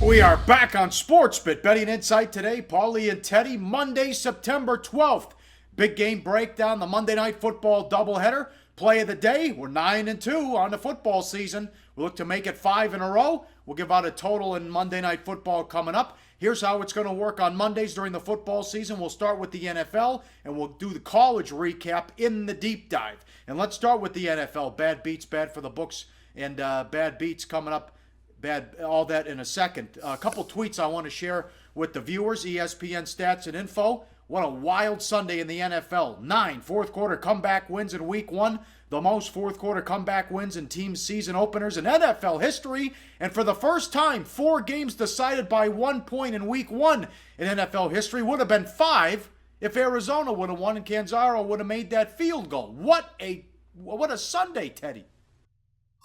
We are back on SportsBit Betting Insight today. Paulie and Teddy, Monday, September 12th. Big game breakdown, the Monday Night Football doubleheader. Play of the day, we're 9-2 on the football season. We look to make it 5 in a row. We'll give out a total in Monday Night Football coming up. Here's how it's going to work on Mondays during the football season. We'll start with the NFL, and we'll do the college recap in the deep dive. And let's start with the NFL. Bad beats, bad for the books, and bad beats coming up. Bad, all that in a second. A couple tweets I want to share with the viewers. ESPN stats and info. What a wild Sunday in the NFL. 9 fourth quarter comeback wins in week 1. The most fourth quarter comeback wins in team season openers in NFL history. And for the first time, 4 games decided by 1 point in week 1 in NFL history. Would have been 5 if Arizona would have won and Canzaro would have made that field goal. What a Sunday, Teddy.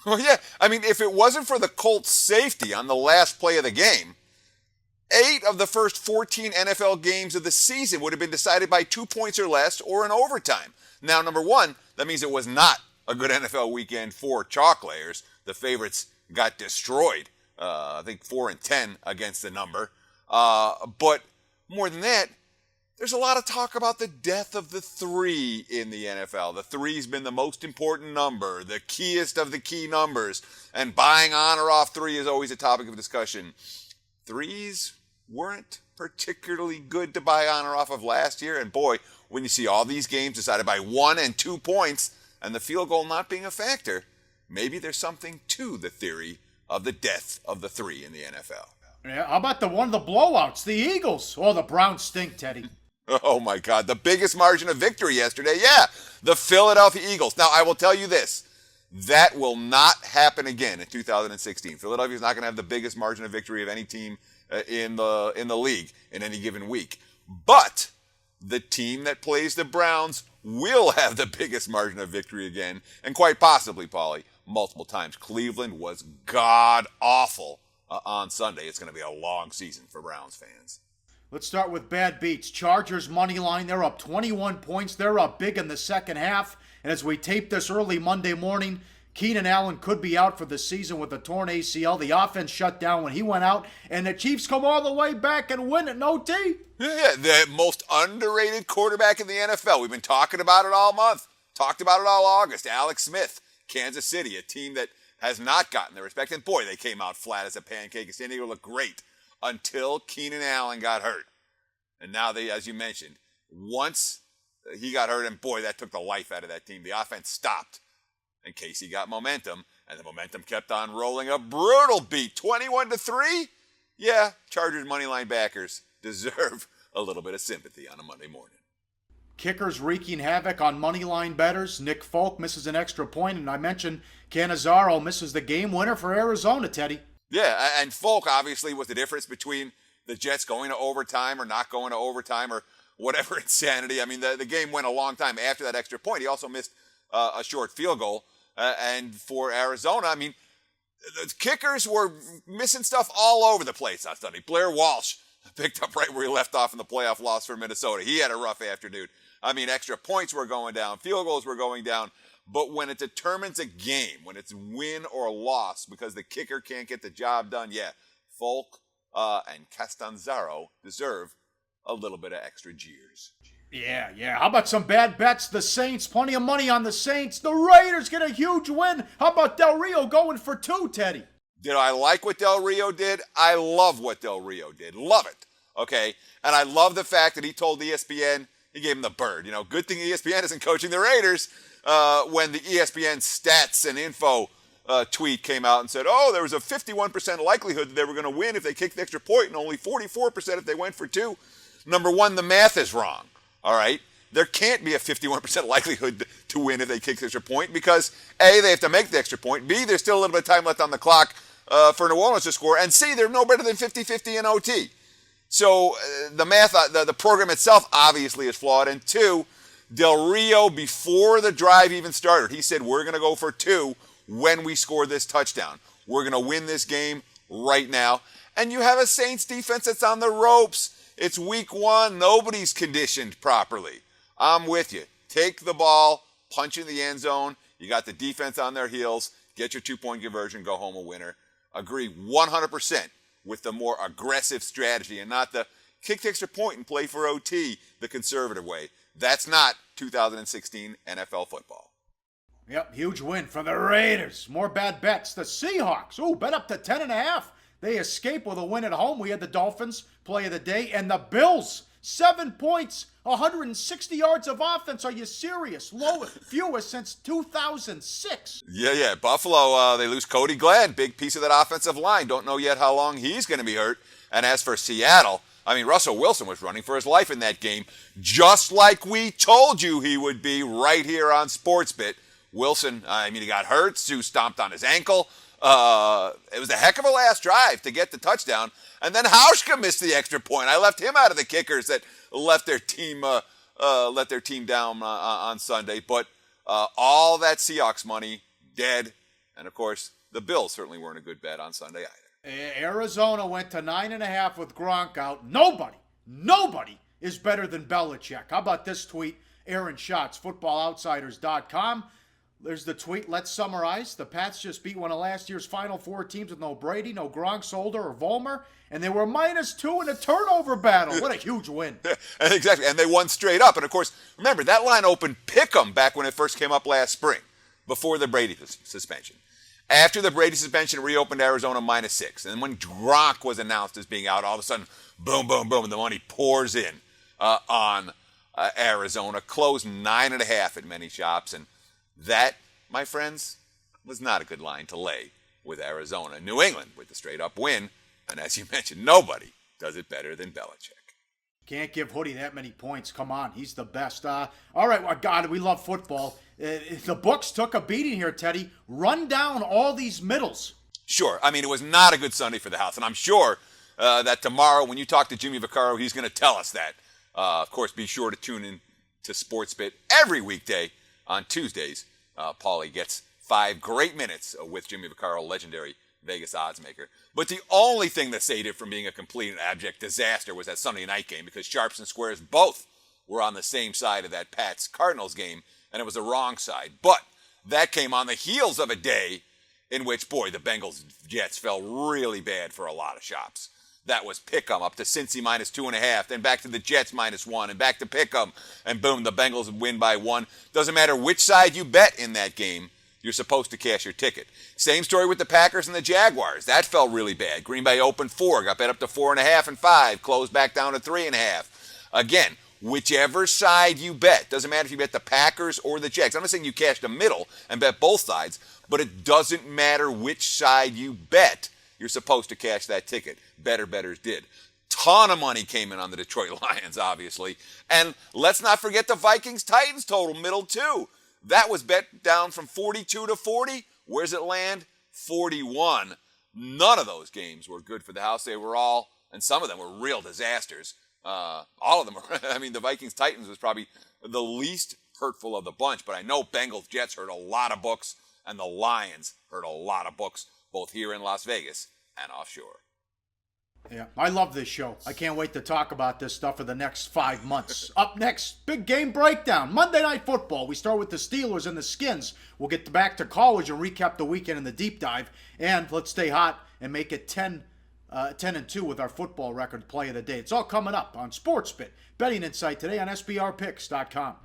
Well, yeah. I mean, if it wasn't for the Colts' safety on the last play of the game, 8 of the first 14 NFL games of the season would have been decided by 2 points or less or in overtime. Now, number one, that means it was not a good NFL weekend for chalk layers. The favorites got destroyed. I think 4-10 against the number. But more than that, there's a lot of talk about the death of the 3 in the NFL. The 3's been the most important number, the keyest of the key numbers, and buying on or off 3 is always a topic of discussion. 3's weren't particularly good to buy on or off of last year, and boy, when you see all these games decided by 1 and 2 points, and the field goal not being a factor, maybe there's something to the theory of the death of the 3 in the NFL. Yeah, how about one of the blowouts, the Eagles? Oh, the Browns stink, Teddy. Oh, my God. The biggest margin of victory yesterday. Yeah, the Philadelphia Eagles. Now, I will tell you this. That will not happen again in 2016. Philadelphia's not going to have the biggest margin of victory of any team in the league in any given week. But the team that plays the Browns will have the biggest margin of victory again, and quite possibly, Paulie, multiple times. Cleveland was god-awful on Sunday. It's going to be a long season for Browns fans. Let's start with bad beats. Chargers money line, they're up 21 points. They're up big in the second half. And as we tape this early Monday morning, Keenan Allen could be out for the season with a torn ACL. The offense shut down when he went out, and the Chiefs come all the way back and win it in OT. Yeah, the most underrated quarterback in the NFL. We've been talking about it all month. Talked about it all August. Alex Smith, Kansas City, a team that has not gotten the respect. And boy, they came out flat as a pancake. San Diego looked great until Keenan Allen got hurt. And now they, as you mentioned, once he got hurt, and boy, that took the life out of that team. The offense stopped. And Casey got momentum, and the momentum kept on rolling. A brutal beat, 21-3. Yeah, Chargers moneyline backers deserve a little bit of sympathy on a Monday morning. Kickers wreaking havoc on moneyline bettors. Nick Folk misses an extra point, and I mentioned Cannizzaro misses the game winner for Arizona, Teddy. Yeah, and Folk obviously was the difference between the Jets going to overtime or not going to overtime or whatever insanity. I mean, the game went a long time after that extra point. He also missed a short field goal. And for Arizona, I mean, the kickers were missing stuff all over the place on Sunday. Blair Walsh picked up right where he left off in the playoff loss for Minnesota. He had a rough afternoon. I mean, extra points were going down. Field goals were going down. But when it determines a game, when it's win or loss because the kicker can't get the job done, yeah, Folk and Castanzaro deserve a little bit of extra jeers. Yeah. How about some bad bets? The Saints, plenty of money on the Saints. The Raiders get a huge win. How about Del Rio going for 2, Teddy? Did I like what Del Rio did? I love what Del Rio did. Love it. Okay? And I love the fact that he told ESPN, he gave him the bird. You know, good thing ESPN isn't coaching the Raiders. When the ESPN stats and info tweet came out and said, oh, there was a 51% likelihood that they were going to win if they kicked the extra point and only 44% if they went for 2. Number one, the math is wrong. All right? There can't be a 51% likelihood to win if they kick the extra point because, A, they have to make the extra point. B, there's still a little bit of time left on the clock for New Orleans to score. And C, they're no better than 50-50 in OT. So the math, the program itself obviously is flawed. And 2, Del Rio, before the drive even started, he said, we're going to go for 2 when we score this touchdown. We're going to win this game right now. And you have a Saints defense that's on the ropes. It's week 1. Nobody's conditioned properly. I'm with you. Take the ball, punch in the end zone. You got the defense on their heels. Get your 2-point conversion, go home a winner. Agree 100% with the more aggressive strategy and not the kick the extra point and play for OT the conservative way. That's not 2016 NFL football. Yep, huge win for the Raiders. More bad bets. The Seahawks, bet up to 10.5. They escape with a win at home. We had the Dolphins play of the day. And the Bills, 7 points, 160 yards of offense. Are you serious? Fewest since 2006. Yeah. Buffalo, they lose Cody Glenn. Big piece of that offensive line. Don't know yet how long he's going to be hurt. And as for Seattle, Russell Wilson was running for his life in that game, just like we told you he would be right here on SportsBit. Wilson, he got hurt. Sue stomped on his ankle. It was a heck of a last drive to get the touchdown. And then Hauschka missed the extra point. I left him out of the kickers that let their team down on Sunday. But all that Seahawks money dead. And, of course, the Bills certainly weren't a good bet on Sunday either. Arizona went to 9.5 with Gronk out. Nobody is better than Belichick. How about this tweet? Aaron Schatz, FootballOutsiders.com. There's the tweet. Let's summarize. The Pats just beat one of last year's Final Four teams with no Brady, no Gronk, Solder, or Vollmer, and they were -2 in a turnover battle. What a huge win. Exactly, and they won straight up. And, of course, remember, that line opened pick'em back when it first came up last spring, before the Brady suspension. After the Brady suspension, it reopened Arizona -6. And when Gronk was announced as being out, all of a sudden, boom, boom, boom, and the money pours in on Arizona. Closed 9.5 at many shops, and that, my friends, was not a good line to lay with Arizona. New England with the straight-up win, and as you mentioned, nobody does it better than Belichick. Can't give Hoodie that many points. Come on, he's the best. All right, well, God, we love football. The books took a beating here, Teddy. Run down all these middles. Sure. It was not a good Sunday for the house, and I'm sure that tomorrow when you talk to Jimmy Vaccaro, he's going to tell us that. Of course, be sure to tune in to SportsBit every weekday on Tuesdays. Paulie gets 5 great minutes with Jimmy Vaccaro, legendary Vegas oddsmaker. But the only thing that saved it from being a complete and abject disaster was that Sunday night game, because Sharps and Squares both were on the same side of that Pats-Cardinals game, and it was the wrong side. But that came on the heels of a day in which, boy, the Bengals-Jets fell really bad for a lot of shops. That was pick'em up to Cincy -2.5, then back to the Jets -1, and back to pick'em, and boom, the Bengals win by 1. Doesn't matter which side you bet in that game, you're supposed to cash your ticket. Same story with the Packers and the Jaguars. That fell really bad. Green Bay opened 4, got bet up to 4.5 and 5, closed back down to 3.5. Again, whichever side you bet, doesn't matter if you bet the Packers or the Jags. I'm not saying you cash the middle and bet both sides, but it doesn't matter which side you bet. You're supposed to cash that ticket. Bettors did. Ton of money came in on the Detroit Lions, obviously. And let's not forget the Vikings-Titans total, middle 2. That was bet down from 42 to 40. Where's it land? 41. None of those games were good for the house. They were all, and some of them were real disasters. All of them were. The Vikings-Titans was probably the least hurtful of the bunch, but I know Bengals-Jets hurt a lot of books, and the Lions hurt a lot of books, both here in Las Vegas and offshore. Yeah, I love this show. I can't wait to talk about this stuff for the next 5 months. Up next, big game breakdown. Monday Night Football. We start with the Steelers and the Skins. We'll get back to college and recap the weekend in the deep dive. And let's stay hot and make it 10-2 with our football record play of the day. It's all coming up on SportsBit. Betting Insight today on SBRPicks.com.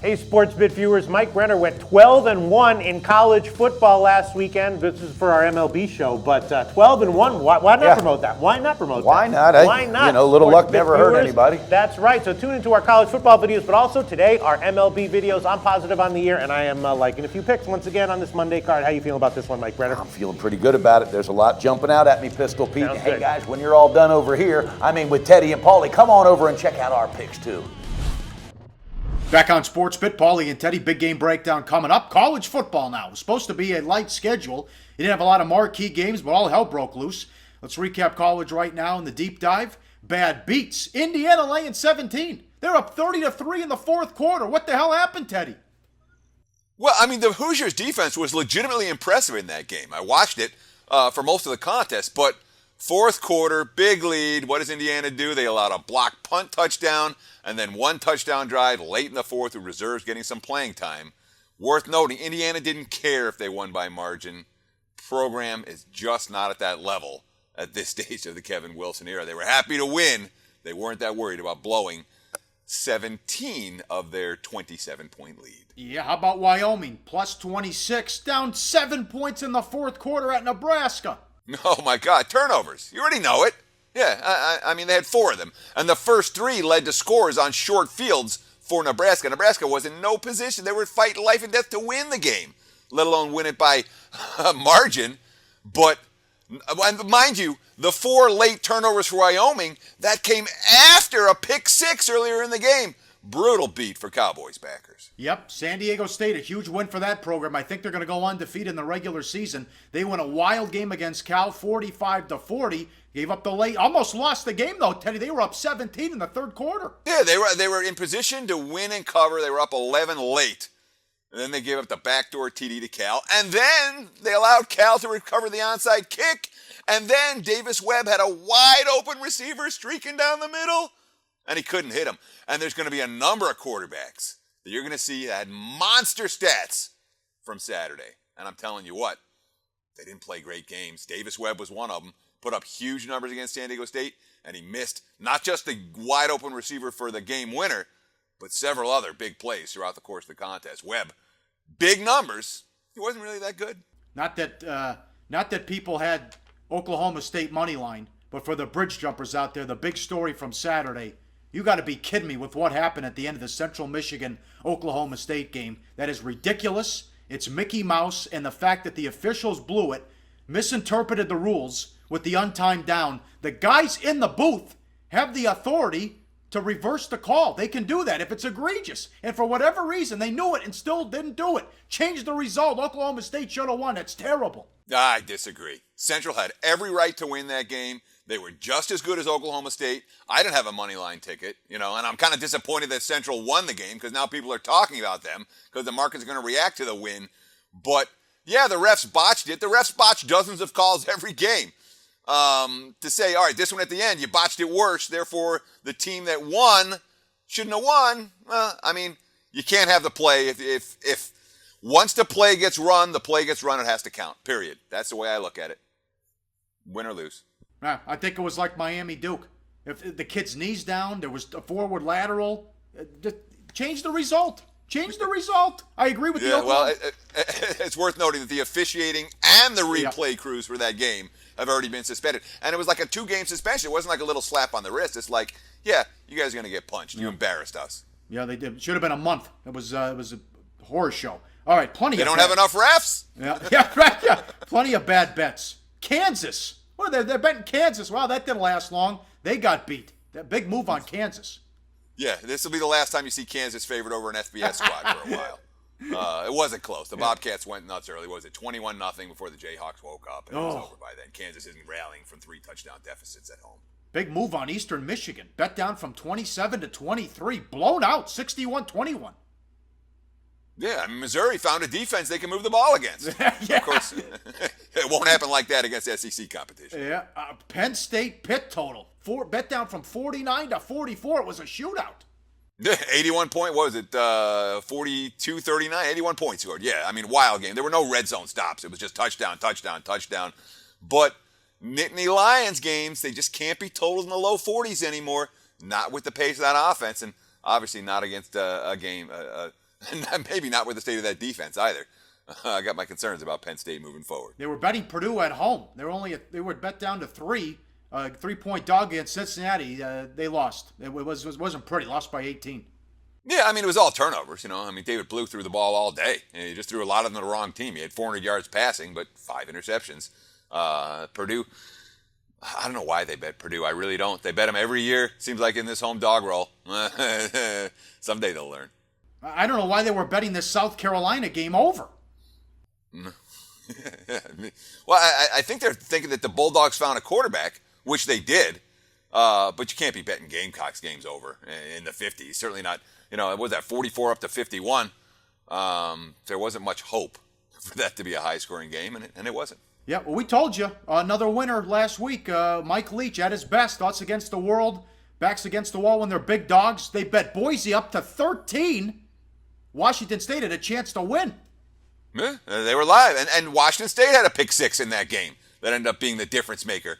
Hey, SportsBit viewers, Mike Brenner went 12-1 in college football last weekend. This is for our MLB show, but 12-1. Why not promote that? Why not promote Why that? not? Why not? Little luck SportsBit never hurt viewers, anybody. That's right. So tune into our college football videos, but also today our MLB videos. I'm positive on the year, and I am liking a few picks once again on this Monday card. How you feeling about this one, Mike Brenner? I'm feeling pretty good about it. There's a lot jumping out at me, Pistol Pete. Sounds Hey, good. guys, when you're all done over here, with Teddy and Paulie, come on over and check out our picks, too. Back on SportsBit, Paulie and Teddy, big game breakdown coming up. College football now. It was supposed to be a light schedule. You didn't have a lot of marquee games, but all hell broke loose. Let's recap college right now in the deep dive. Bad beats. Indiana laying 17. They're up 30-3 in the fourth quarter. What the hell happened, Teddy? Well, the Hoosiers' defense was legitimately impressive in that game. I watched it for most of the contest, but fourth quarter, big lead. What does Indiana do? They allowed a block punt touchdown and then 1 touchdown drive late in the fourth with reserves getting some playing time. Worth noting, Indiana didn't care if they won by margin. program is just not at that level at this stage of the Kevin Wilson era. They were happy to win. They weren't that worried about blowing 17 of their 27-point lead. Yeah, how about Wyoming? Plus 26, down 7 points in the fourth quarter at Nebraska. Oh, my God. Turnovers. You already know it. Yeah, I mean, they had 4 of them. And the first 3 led to scores on short fields for Nebraska. Nebraska was in no position. They were fighting life and death to win the game, let alone win it by a margin. But, and mind you, the 4 late turnovers for Wyoming, that came after a pick 6 earlier in the game. Brutal beat for Cowboys backers. Yep, San Diego State, a huge win for that program. I think they're going to go undefeated in the regular season. They won a wild game against Cal, 45-40. Gave up the late, almost lost the game though, Teddy. They were up 17 in the third quarter. Yeah, they were in position to win and cover. They were up 11 late. And then they gave up the backdoor TD to Cal. And then they allowed Cal to recover the onside kick. And then Davis Webb had a wide open receiver streaking down the middle. And he couldn't hit him. And there's going to be a number of quarterbacks that you're going to see that had monster stats from Saturday. And I'm telling you what, they didn't play great games. Davis Webb was one of them. Put up huge numbers against San Diego State. And he missed not just the wide open receiver for the game winner, but several other big plays throughout the course of the contest. Webb, big numbers. He wasn't really that good. Not that people had Oklahoma State money line, but for the bridge jumpers out there, the big story from Saturday, you got to be kidding me with what happened at the end of the Central Michigan Oklahoma State game. That is ridiculous. It's Mickey Mouse, and the fact that the officials blew it, misinterpreted the rules with the untimed down. The guys in the booth have the authority to reverse the call. They can do that if it's egregious. And for whatever reason, they knew it and still didn't do it. Change the result. Oklahoma State should have won. That's terrible. I disagree. Central had every right to win that game. They were just as good as Oklahoma State. I didn't have a money line ticket, and I'm kind of disappointed that Central won the game because now people are talking about them because the market's going to react to the win. But, yeah, the refs botched it. The refs botch dozens of calls every game. To say, all right, this one at the end, you botched it worse, therefore the team that won shouldn't have won. Well, I mean, you can't have the play. If once the play gets run, it has to count, period. That's the way I look at it. Win or lose. Yeah, I think it was like Miami Duke. If the kid's knees down, there was a forward lateral. Just change the result. Change the result. I agree with you. Yeah, well, it's worth noting that the officiating and the replay crews for that game have already been suspended. And it was like a 2-game suspension. It wasn't like a little slap on the wrist. It's like, yeah, you guys are going to get punched. You embarrassed us. Yeah, they did. It should have been a month. It was a horror show. All right, plenty they of don't have enough refs? Yeah, right, yeah. Plenty of bad bets. Kansas. Well, they're betting Kansas. Wow, that didn't last long. They got beat. That big move on Kansas. Yeah, this will be the last time you see Kansas favored over an FBS squad for a while. It wasn't close. The Bobcats went nuts early. What was it 21-0 before the Jayhawks woke up, and it was over by then. Kansas isn't rallying from 3 touchdown deficits at home. Big move on Eastern Michigan. Bet down from 27 to 23. Blown out, 61-21. Yeah, I mean, Missouri found a defense they can move the ball against. Yeah. Of course, it won't happen like that against SEC competition. Yeah, Penn State Pitt total. Bet down from 49 to 44. It was a shootout. 81 point, what was it, 42-39, 81 points scored. Yeah, I mean, wild game. There were no red zone stops. It was just touchdown, touchdown, touchdown. But Nittany Lions games, they just can't be totals in the low 40s anymore. Not with the pace of that offense, and obviously not against a game, maybe not with the state of that defense either. I got my concerns about Penn State moving forward. They were betting Purdue at home. They were bet down to 3. 3-point dog against Cincinnati. They lost. It wasn't pretty. Lost by 18. Yeah, I mean, it was all turnovers. I mean, David Blue threw the ball all day. And he just threw a lot of them to the wrong team. He had 400 yards passing, but 5 interceptions. Purdue, I don't know why they bet Purdue. I really don't. They bet them every year. Seems like in this home dog roll. Someday they'll learn. I don't know why they were betting this South Carolina game over. Well, I think they're thinking that the Bulldogs found a quarterback, which they did, but you can't be betting Gamecocks games over in the 50s. Certainly not, what was that, 44 up to 51? There wasn't much hope for that to be a high-scoring game, and it wasn't. Yeah, well, we told you. Another winner last week, Mike Leach at his best. Thoughts against the world, backs against the wall when they're big dogs. They bet Boise up to 13. Washington State had a chance to win. Yeah, they were live. And Washington State had a pick six in that game that ended up being the difference maker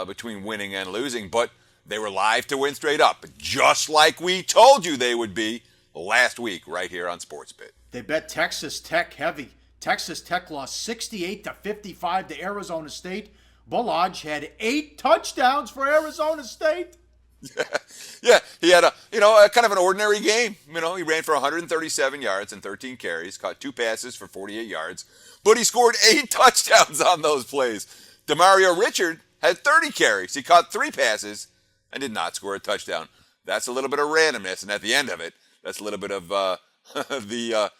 between winning and losing. But they were live to win straight up, just like we told you they would be last week right here on SportsBit. They bet Texas Tech heavy. Texas Tech lost 68-55 to Arizona State. Bullage had 8 touchdowns for Arizona State. Yeah, he had a kind of an ordinary game. He ran for 137 yards and 13 carries, caught 2 passes for 48 yards, but he scored 8 touchdowns on those plays. Demario Richard had 30 carries. He caught 3 passes and did not score a touchdown. That's a little bit of randomness, and at the end of it, that's a little bit of the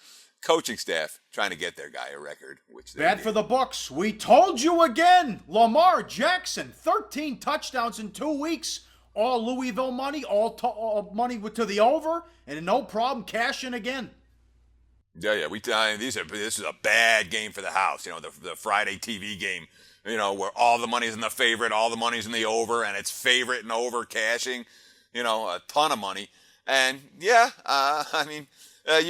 coaching staff trying to get their guy a record. Which Bad for the books. We told you again. Lamar Jackson, 13 touchdowns in 2 weeks. All Louisville money, all money to the over, and no problem cashing again. Yeah. This is a bad game for the house. The Friday TV game. Where all the money's in the favorite, all the money's in the over, and it's favorite and over cashing. A ton of money. And you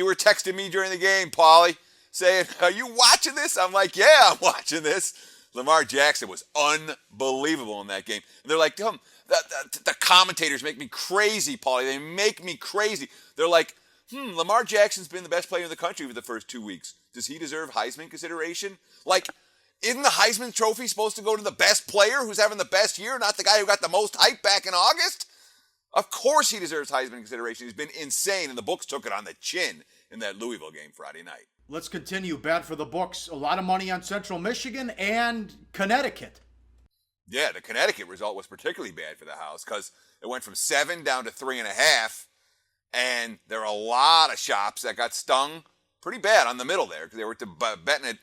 were texting me during the game, Paulie, saying, "Are you watching this?" I'm like, "Yeah, I'm watching this." Lamar Jackson was unbelievable in that game. And they're like, the commentators make me crazy, Paulie. They make me crazy. They're like, Lamar Jackson's been the best player in the country for the first 2 weeks. Does he deserve Heisman consideration? Like, isn't the Heisman Trophy supposed to go to the best player who's having the best year, not the guy who got the most hype back in August? Of course he deserves Heisman consideration. He's been insane, and the books took it on the chin in that Louisville game Friday night. Let's continue. Bad for the books. A lot of money on Central Michigan and Connecticut. Yeah, the Connecticut result was particularly bad for the house because it went from 7 down to 3.5, and there are a lot of shops that got stung pretty bad on the middle there because they were betting it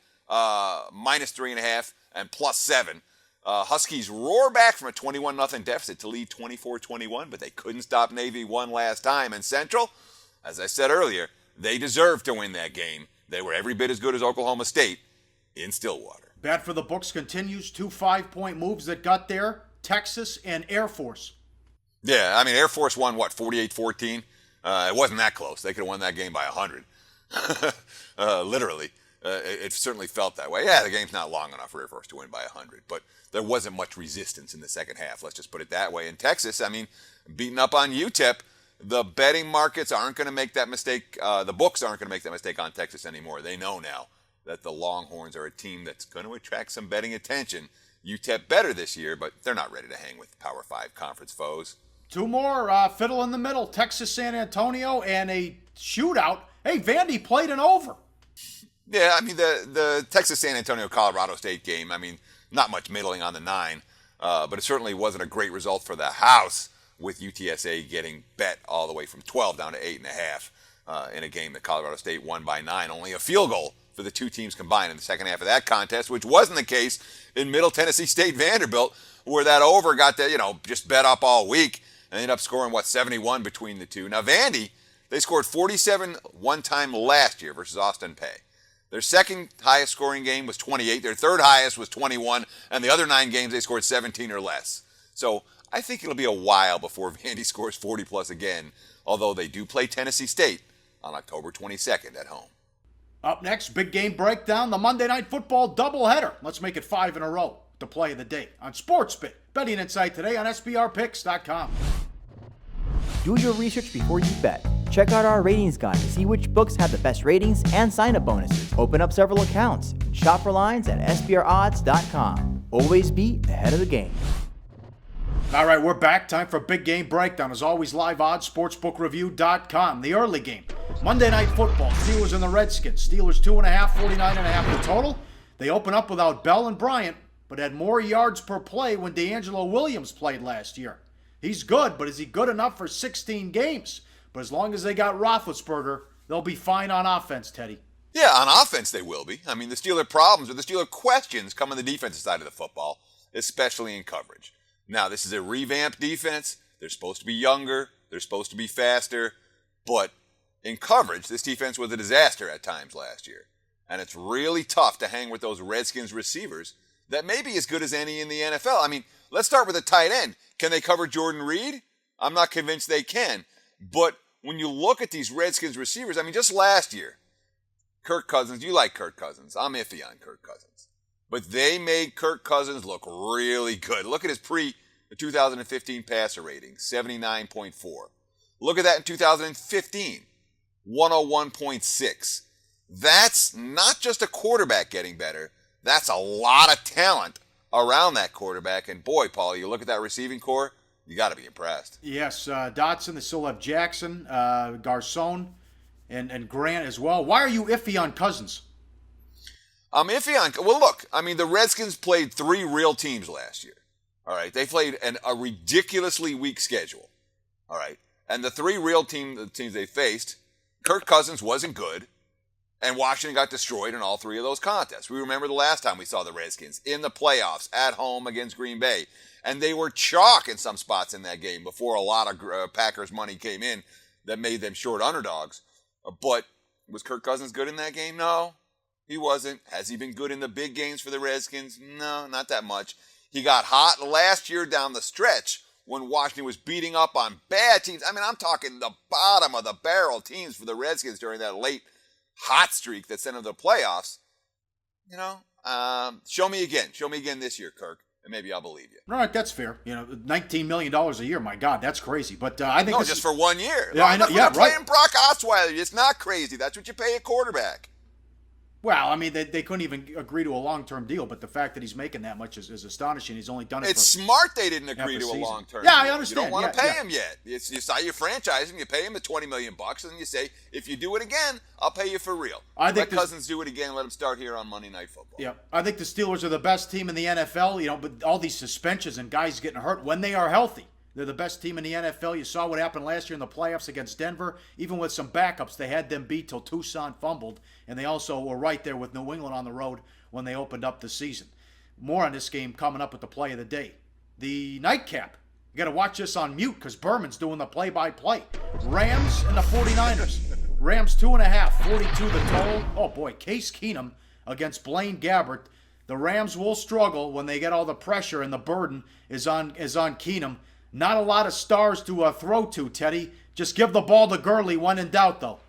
minus 3.5 and plus 7. Huskies roar back from a 21-0 deficit to lead 24-21, but they couldn't stop Navy one last time. And Central, as I said earlier, they deserved to win that game. They were every bit as good as Oklahoma State in Stillwater. Bad for the books continues. 2 5-point moves that got there. Texas and Air Force. Yeah, Air Force won, 48-14? It wasn't that close. They could have won that game by 100. Literally. It certainly felt that way. Yeah, the game's not long enough for Air Force to win by 100, but there wasn't much resistance in the second half. Let's just put it that way. In Texas, beating up on UTEP, the betting markets aren't going to make that mistake. The books aren't going to make that mistake on Texas anymore. They know now that the Longhorns are a team that's going to attract some betting attention. UTEP better this year, but they're not ready to hang with Power 5 conference foes. 2 more, fiddle in the middle. Texas San Antonio and a shootout. Hey, Vandy played an over. Yeah, the Texas San Antonio Colorado State game, not much middling on the 9, but it certainly wasn't a great result for the house with UTSA getting bet all the way from 12 down to 8.5 in a game that Colorado State won by 9. Only a field goal for the two teams combined in the second half of that contest, which wasn't the case in Middle Tennessee State Vanderbilt, where that over got just bet up all week and ended up scoring 71 between the two. Now Vandy, they scored 47 one time last year versus Austin Peay. Their second highest scoring game was 28. Their third highest was 21. And the other 9 games, they scored 17 or less. So I think it'll be a while before Vandy scores 40 plus again, although they do play Tennessee State on October 22nd at home. Up next, big game breakdown, the Monday Night Football doubleheader. Let's make it 5 in a row. The play of the day on SportsBit. Betting Insight today on SBRPicks.com. Do your research before you bet. Check out our ratings guide to see which books have the best ratings and sign-up bonuses. Open up several accounts and shop for lines at SBRodds.com. Always be ahead of the game. All right, we're back. Time for big game breakdown. As always, live odds, sportsbookreview.com. The early game. Monday Night Football. Steelers and the Redskins. Steelers 2.5, 49.5 the total. They open up without Bell and Bryant, but had more yards per play when DeAngelo Williams played last year. He's good, but is he good enough for 16 games? But as long as they got Roethlisberger, they'll be fine on offense, Teddy. Yeah, on offense they will be. The Steeler problems or the Steeler questions come on the defensive side of the football, especially in coverage. Now, this is a revamped defense. They're supposed to be younger. They're supposed to be faster. But in coverage, this defense was a disaster at times last year. And it's really tough to hang with those Redskins receivers that may be as good as any in the NFL. Let's start with a tight end. Can they cover Jordan Reed? I'm not convinced they can. But when you look at these Redskins receivers, just last year, Kirk Cousins, you like Kirk Cousins. I'm iffy on Kirk Cousins. But they made Kirk Cousins look really good. Look at his pre-2015 passer rating, 79.4. Look at that in 2015, 101.6. That's not just a quarterback getting better. That's a lot of talent around that quarterback. And boy, Paul, you look at that receiving core, you got to be impressed. Yes, Dotson, they still have Jackson, Garcon, and Grant as well. Why are you iffy on Cousins? I'm iffy on. Well, look, I mean, the Redskins played 3 real teams last year. All right, they played a ridiculously weak schedule. All right, and the 3 real teams they faced, Kirk Cousins wasn't good, and Washington got destroyed in all 3 of those contests. We remember the last time we saw the Redskins in the playoffs at home against Green Bay, and they were chalk in some spots in that game before a lot of Packers money came in that made them short underdogs. But was Kirk Cousins good in that game? No. He wasn't. Has he been good in the big games for the Redskins? No, not that much. He got hot last year down the stretch when Washington was beating up on bad teams. I mean, I'm talking the bottom of the barrel teams for the Redskins during that late hot streak that sent them to the playoffs. You know, show me again. Show me again this year, Kirk, and maybe I'll believe you. All right, that's fair. You know, $19 million a year. My God, that's crazy. But I think just for 1 year. Yeah, I know. Yeah, right. Playing Brock Osweiler, it's not crazy. That's what you pay a quarterback. Well, I mean, they couldn't even agree to a long-term deal, but the fact that he's making that much is astonishing. He's only done it It's smart they didn't agree to a season. long-term Yeah, deal. I understand. You don't want to pay Yeah. him yet. You say you franchise him, you pay him the $20 million, and you say, if you do it again, I'll pay you for real. I think let Cousins do it again. Let him start here on Monday Night Football. Yeah, I think the Steelers are the best team in the NFL, you know, but all these suspensions and guys getting hurt when they are healthy. They're the best team in the NFL. You saw what happened last year in the playoffs against Denver. Even with some backups, they had them beat till Tucson fumbled, and they also were right there with New England on the road when they opened up the season. More on this game coming up with the play of the day. The nightcap. You got to watch this on mute because Berman's doing the play-by-play. Rams and the 49ers. Rams 2.5, 42 the total. Oh, boy, Case Keenum against Blaine Gabbert. The Rams will struggle when they get all the pressure, and the burden is on Keenum. Not a lot of stars to throw to, Teddy. Just give the ball to Gurley when in doubt, though.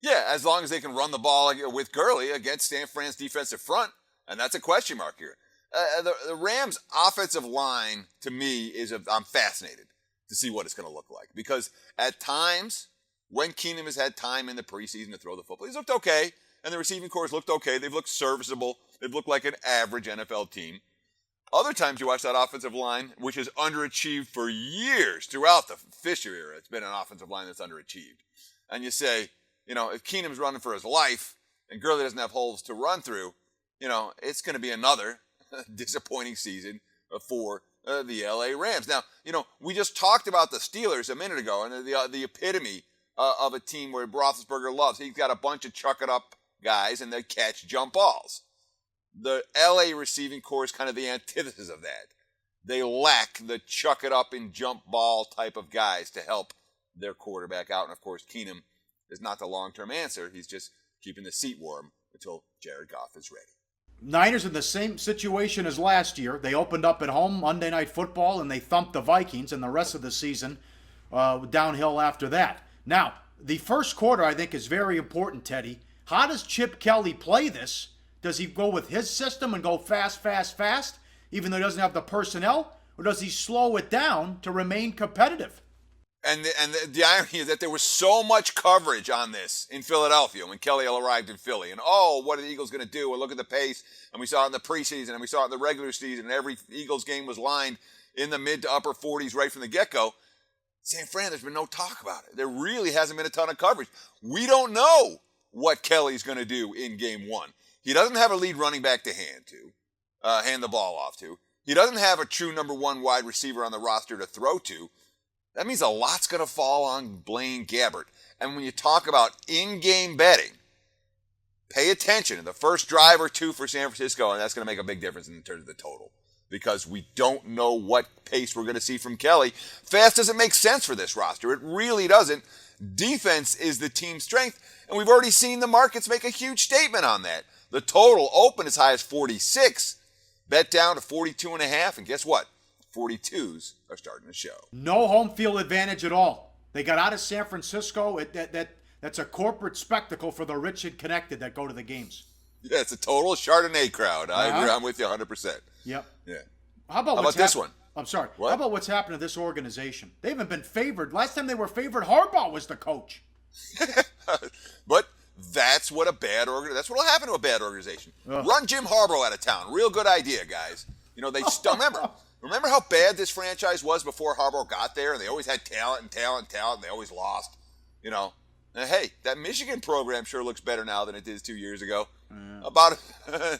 Yeah, as long as they can run the ball with Gurley against San Fran's defensive front, and that's a question mark here. The Rams' offensive line, to me, I'm fascinated to see what it's going to look like. Because at times, when Keenum has had time in the preseason to throw the football, he's looked okay, and the receiving corps looked okay. They've looked serviceable. They've looked like an average NFL team. Other times you watch that offensive line, which has underachieved for years throughout the Fisher era. It's been an offensive line that's underachieved. And you say, you know, if Keenum's running for his life and Gurley doesn't have holes to run through, you know, it's going to be another disappointing season for the LA Rams. Now, you know, we just talked about the Steelers a minute ago, and the epitome of a team where Roethlisberger loves. He's got a bunch of chuck-it-up guys, and they catch jump balls. The LA receiving corps is kind of the antithesis of that. They lack the chuck it up and jump ball type of guys to help their quarterback out. And of course, Keenum is not the long-term answer. He's just keeping the seat warm until Jared Goff is ready. Niners in the same situation as last year. They opened up at home Monday Night Football and they thumped the Vikings, and the rest of the season downhill after that. Now, the first quarter I think is very important, Teddy. How does Chip Kelly play this? Does he go with his system and go fast, even though he doesn't have the personnel? Or does he slow it down to remain competitive? And the irony is that there was so much coverage on this in Philadelphia when Kelly arrived in Philly. And, what are the Eagles going to do? And look at the pace. And we saw it in the preseason, and we saw it in the regular season. And every Eagles game was lined in the mid to upper 40s right from the get-go. San Fran, there's been no talk about it. There really hasn't been a ton of coverage. We don't know what Kelly's going to do in game one. He doesn't have a lead running back to hand the ball off to. He doesn't have a true number one wide receiver on the roster to throw to. That means a lot's going to fall on Blaine Gabbert. And when you talk about in-game betting, pay attention to the first drive or two for San Francisco, and that's going to make a big difference in terms of the total. Because we don't know what pace we're going to see from Kelly. Fast doesn't make sense for this roster. It really doesn't. Defense is the team's strength, and we've already seen the markets make a huge statement on that. The total opened as high as 46, bet down to 42.5, and guess what? 42s are starting to show. No home field advantage at all. They got out of San Francisco. That That's a corporate spectacle for the rich and connected that go to the games. Yeah, it's a total Chardonnay crowd. I agree. I'm with you 100%. Yep. Yeah. How about this one? I'm sorry. What? How about what's happened to this organization? They haven't been favored. Last time they were favored, Harbaugh was the coach. But that's what that's what'll happen to a bad organization. Run Jim Harbaugh out of town. Real good idea, guys. You know, they remember how bad this franchise was before Harbaugh got there, and they always had talent, and they always lost. You know, and hey, that Michigan program sure looks better now than it did 2 years ago. About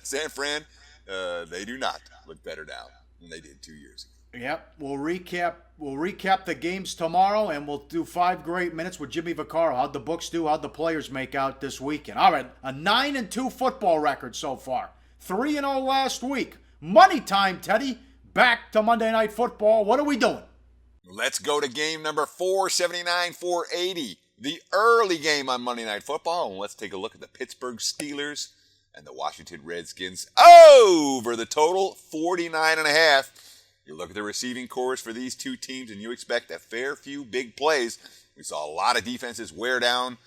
San Fran, they do not look better now than they did 2 years ago. Yep, we'll recap the games tomorrow, and we'll do 5 great minutes with Jimmy Vaccaro. How'd the books do? How'd the players make out this weekend? All right, a 9-2 football record so far. 3-0 last week. Money time, Teddy. Back to Monday Night Football. What are we doing? Let's go to game number 479-480, the early game on Monday Night Football, and let's take a look at the Pittsburgh Steelers and the Washington Redskins over the total 49.5. You look at the receiving cores for these two teams, and you expect a fair few big plays. We saw a lot of defenses wear down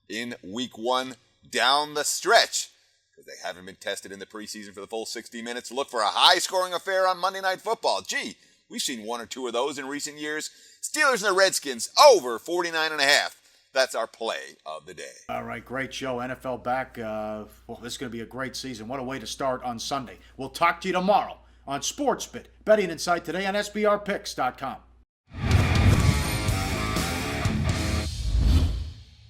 in week 1 down the stretch because they haven't been tested in the preseason for the full 60 minutes. Look for a high-scoring affair on Monday Night Football. Gee, we've seen 1 or 2 of those in recent years. Steelers and the Redskins over 49.5. That's our play of the day. All right, great show. NFL back. Well, this is going to be a great season. What a way to start on Sunday. We'll talk to you tomorrow on SportsBit. Betting Insight today on SBRPicks.com.